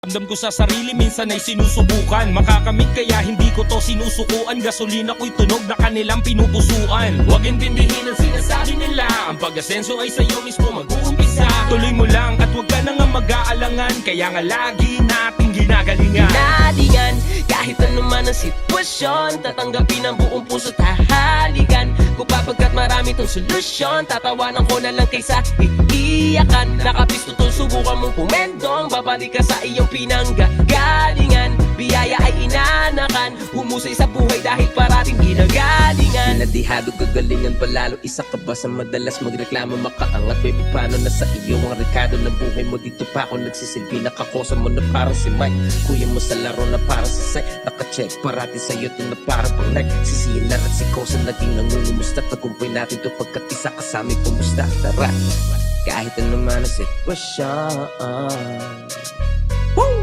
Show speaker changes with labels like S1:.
S1: Ramdam ko sa sarili, minsan ay sinusubukan makakamit kaya hindi ko to sinusukuan. Gasolina ko'y tunog na kanilang pinupusuan. Huwag intindihin ang sinasabi nila, ang pag-asenso ay sa'yo mismo mag-uumpisa. Tuloy mo lang at huwag ka na nga mag-aalangan, kaya nga lagi natin ginagalingan.
S2: Ginalingan, kahit anuman ang sitwasyon, tatanggapin ang buong puso at hahalikan ko papagkat marami tong solusyon. Tatawanan ko na lang kaysa iiyakan. Nakapisto tong subukan mong pumendong, babalik ka sa iyong pinanggagalingan. Biyaya ay inanakan, humusay sa buhay dahil parating ginagalingan.
S3: Pinadihado kagalingan palalo, isa ka ba sa madalas magreklamo makaangat? Baby, paano na sa iyo ang rekado ng buhay mo? Dito pa ako nagsisilbi, nakakosa mo na parang si Mike. Kuya mo sa laro na parang si Sai, nakacheck parati sa'yo to na parang pang Nike. Si Silar at si Kosa naging nangungumusta, tagumpay natin to pagkat isa kasami pumusta. Tara, kahit ano man ang sitwasyon.